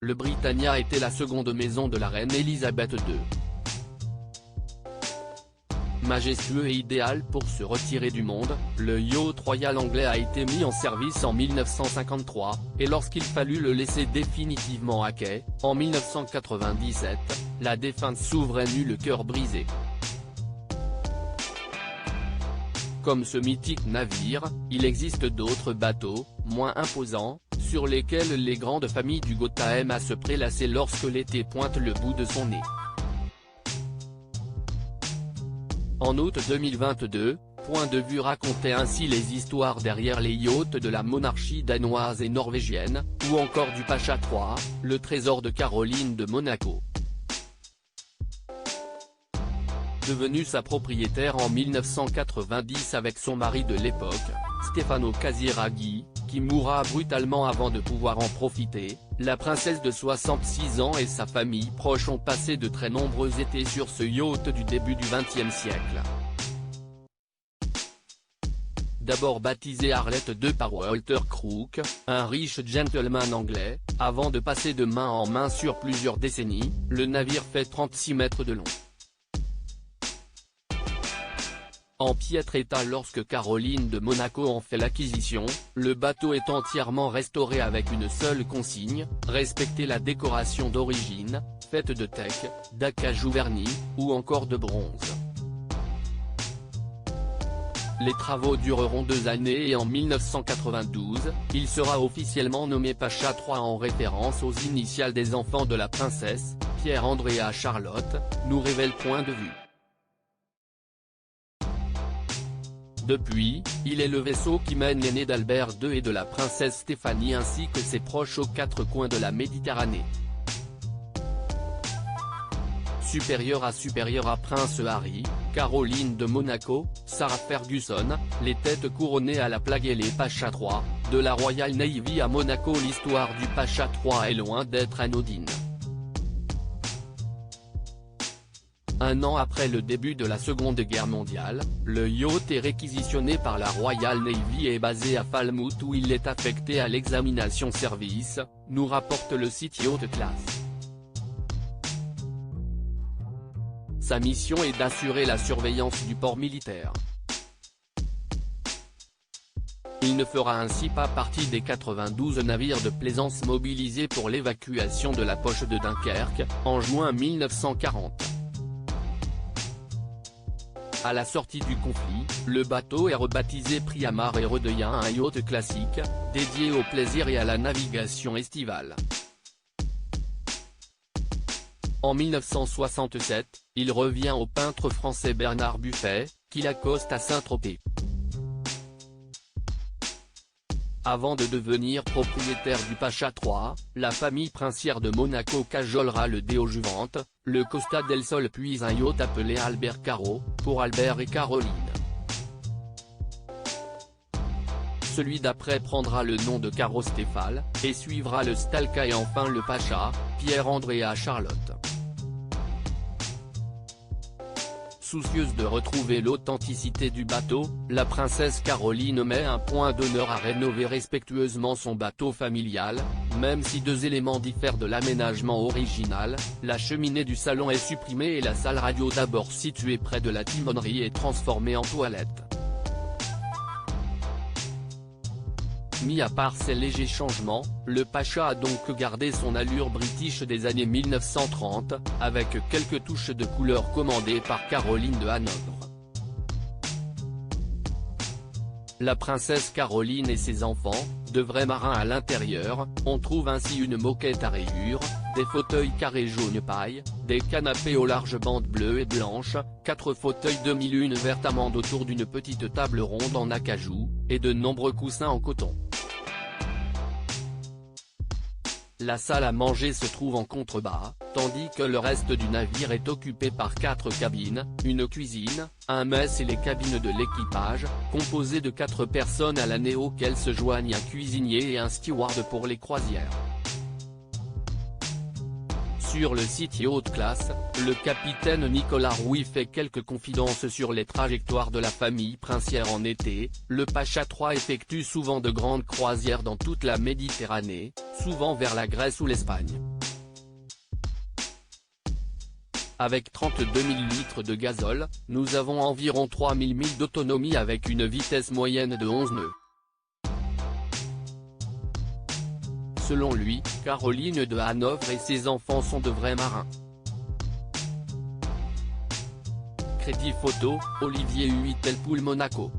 le Britannia était la seconde maison de la reine Elisabeth II. Majestueux et idéal pour se retirer du monde, le yacht royal anglais a été mis en service en 1953, et lorsqu'il fallut le laisser définitivement à quai, en 1997, la défunte souveraine eut le cœur brisé. Comme ce mythique navire, il existe d'autres bateaux, moins imposants, sur lesquels les grandes familles du Gotha aiment à se prélasser lorsque l'été pointe le bout de son nez. En août 2022, Point de vue racontait ainsi les histoires derrière les yachts de la monarchie danoise et norvégienne, ou encore du Pacha III, le trésor de Caroline de Monaco. Devenue sa propriétaire en 1990 avec son mari de l'époque, Stefano Casiraghi, qui mourra brutalement avant de pouvoir en profiter, la princesse de 66 ans et sa famille proche ont passé de très nombreux étés sur ce yacht du début du XXe siècle. D'abord baptisé Arlette II par Walter Crook, un riche gentleman anglais, avant de passer de main en main sur plusieurs décennies, le navire fait 36 mètres de long. En piètre état lorsque Caroline de Monaco en fait l'acquisition, le bateau est entièrement restauré avec une seule consigne, respecter la décoration d'origine, faite de teck, d'acajou verni, ou encore de bronze. Les travaux dureront 2 années et en 1992, il sera officiellement nommé Pacha III en référence aux initiales des enfants de la princesse, Pierre Andrea Charlotte, nous révèle Point de vue. Depuis, il est le vaisseau qui mène l'aîné d'Albert II et de la princesse Stéphanie ainsi que ses proches aux 4 coins de la Méditerranée. Supérieur à Prince Harry, Caroline de Monaco, Sarah Ferguson, les têtes couronnées à la plaque et les Pacha III, de la Royal Navy à Monaco. L'histoire du Pacha III est loin d'être anodine. Un an après le début de la Seconde Guerre mondiale, le yacht est réquisitionné par la Royal Navy et basé à Falmouth où il est affecté à l'examination service, nous rapporte le site Yacht Class. Sa mission est d'assurer la surveillance du port militaire. Il ne fera ainsi pas partie des 92 navires de plaisance mobilisés pour l'évacuation de la poche de Dunkerque, en juin 1940. À la sortie du conflit, le bateau est rebaptisé Priamar et redevient un yacht classique, dédié au plaisir et à la navigation estivale. En 1967, il revient au peintre français Bernard Buffet, qui l'accoste à Saint-Tropez. Avant de devenir propriétaire du Pacha III, la famille princière de Monaco cajolera le Deo Juvente, le Costa del Sol puis un yacht appelé Albert Caro, pour Albert et Caroline. Celui d'après prendra le nom de Caro Stéphane, et suivra le Stalka et enfin le Pacha, Pierre Andrea Charlotte. Soucieuse de retrouver l'authenticité du bateau, la princesse Caroline met un point d'honneur à rénover respectueusement son bateau familial, même si 2 éléments diffèrent de l'aménagement original, la cheminée du salon est supprimée et la salle radio d'abord située près de la timonerie est transformée en toilette. Mis à part ces légers changements, le Pacha a donc gardé son allure british des années 1930, avec quelques touches de couleur commandées par Caroline de Hanovre. La princesse Caroline et ses enfants, de vrais marins à l'intérieur, on trouve ainsi une moquette à rayures, des fauteuils carrés jaune paille, des canapés aux larges bandes bleues et blanches, 4 fauteuils demi-lune verte amande autour d'une petite table ronde en acajou, et de nombreux coussins en coton. La salle à manger se trouve en contrebas, tandis que le reste du navire est occupé par 4 cabines, une cuisine, un mess et les cabines de l'équipage, composées de 4 personnes à l'année auxquelles se joignent un cuisinier et un steward pour les croisières. Sur le site Yacht Class, le capitaine Nicolas Rouy fait quelques confidences sur les trajectoires de la famille princière en été. Le Pacha III effectue souvent de grandes croisières dans toute la Méditerranée, souvent vers la Grèce ou l'Espagne. Avec 32 000 litres de gazole, nous avons environ 3 000 milles d'autonomie avec une vitesse moyenne de 11 nœuds. Selon lui, Caroline de Hanovre et ses enfants sont de vrais marins. Crédit photo, Olivier Huitelpoul Monaco.